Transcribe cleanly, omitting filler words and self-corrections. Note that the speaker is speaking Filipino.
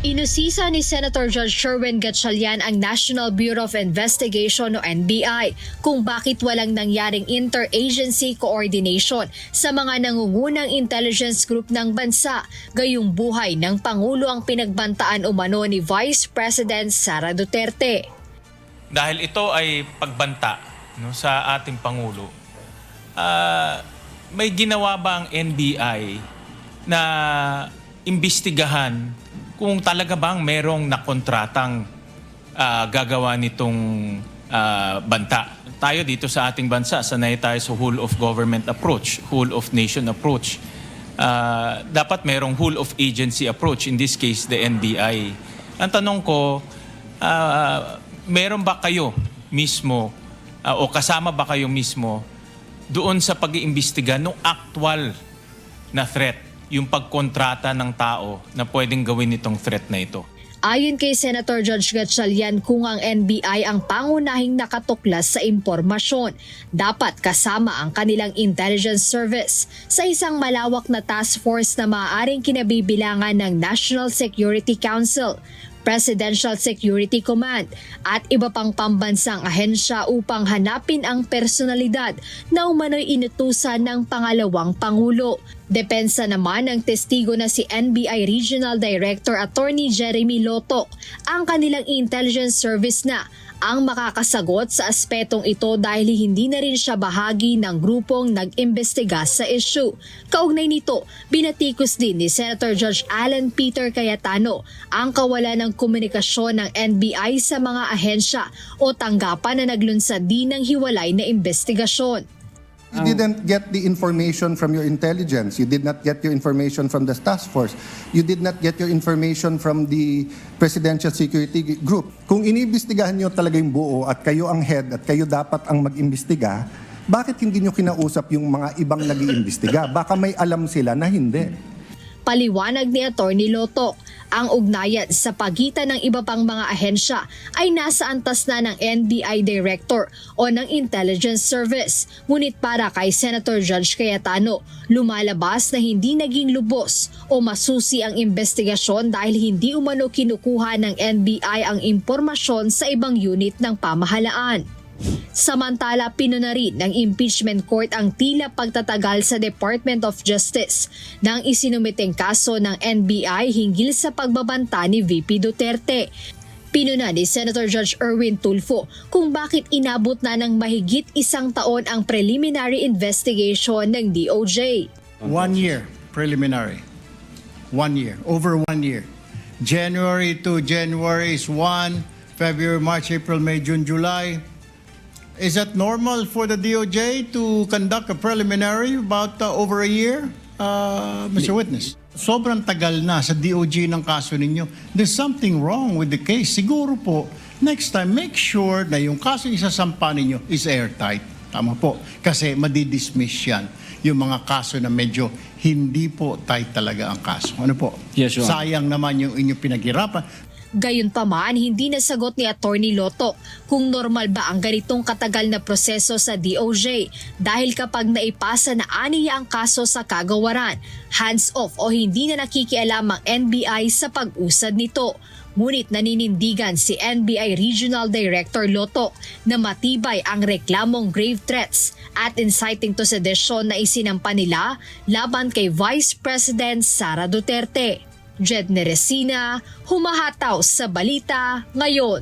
Inusisa ni Senator Judge Sherwin Gatchalian ang National Bureau of Investigation o NBI kung bakit walang nangyaring interagency coordination sa mga nangungunang intelligence group ng bansa, gayong buhay ng Pangulo ang pinagbantaan umano ni Vice President Sara Duterte. Dahil ito ay pagbanta sa ating Pangulo, may ginawa ba ang NBI na imbestigahan kung talaga bang merong nakontratang gagawa nitong banta? Tayo dito sa ating bansa, sanay tayo sa whole of government approach, whole of nation approach. Dapat merong whole of agency approach, in this case the NBI. Ang tanong ko, meron ba kayo mismo o kasama ba kayo mismo doon sa pag-iimbestiga ng actual na threat, yung pagkontrata ng tao na pwedeng gawin itong threat na ito? Ayon kay Senator Judge Gatchalian, kung ang NBI ang pangunahing nakatuklas sa impormasyon, dapat kasama ang kanilang intelligence service sa isang malawak na task force na maaaring kinabibilangan ng National Security Council, Presidential Security Command at iba pang pambansang ahensya upang hanapin ang personalidad na umano'y inutusan ng pangalawang Pangulo. Depensa naman ng testigo na si NBI Regional Director Attorney Jeremy Lotoc, ang kanilang intelligence service na ang makakasagot sa aspetong ito dahil hindi na rin siya bahagi ng grupong nag-imbestiga sa issue. Kaugnay nito, binatikos din ni Senator Judge Alan Peter Cayetano ang kawalan ng komunikasyon ng NBI sa mga ahensya o tanggapan na naglunsad din ng hiwalay na investigasyon. You didn't get the information from your intelligence. You did not get your information from the task force. You did not get your information from the Presidential Security Group. Kung iniimbestigahan nyo talaga yung buo at kayo ang head at kayo dapat ang mag-imbestiga, bakit hindi nyo kinausap yung mga ibang nag-iimbestiga? Baka may alam sila na hindi. Paliwanag ni Attorney Lotoc, ang ugnayan sa pagitan ng iba pang mga ahensya ay nasa antas na ng NBI Director o ng Intelligence Service. Ngunit para kay Senator Judge Cayetano, lumalabas na hindi naging lubos o masusi ang investigasyon dahil hindi umano kinukuha ng NBI ang impormasyon sa ibang unit ng pamahalaan. Samantala, pinuna rin ng impeachment court ang tila pagtatagal sa Department of Justice nang isinumiteng kaso ng NBI hinggil sa pagbabanta ni VP Duterte. Pinuna ni Senator Judge Erwin Tulfo kung bakit inabot na ng mahigit 1 taon ang preliminary investigation ng DOJ. 1 year preliminary. 1 year. Over 1 year. January to January is 1. February, March, April, May, June, July. Is that normal for the DOJ to conduct a preliminary about over a year, Mr. Witness? Sobrang tagal na sa DOJ ng kaso ninyo. There's something wrong with the case. Siguro po, next time, make sure na yung kaso isasampa ninyo is airtight. Tama po. Kasi madidismiss yan. Yung mga kaso na medyo hindi po tight talaga ang kaso. Ano po? Yes, Your Honor. Sayang naman yung inyong pinaghirapan. Gayunpaman, hindi nasagot ni Attorney Lotoc kung normal ba ang ganitong katagal na proseso sa DOJ dahil kapag naipasa na aniya ang kaso sa kagawaran, hands-off o hindi na nakikialam ang NBI sa pag-usad nito. Ngunit naninindigan si NBI Regional Director Lotoc na matibay ang reklamong grave threats at inciting to sedition na isinampa nila laban kay Vice President Sara Duterte. Jed Neresina, humahataw sa balita ngayon.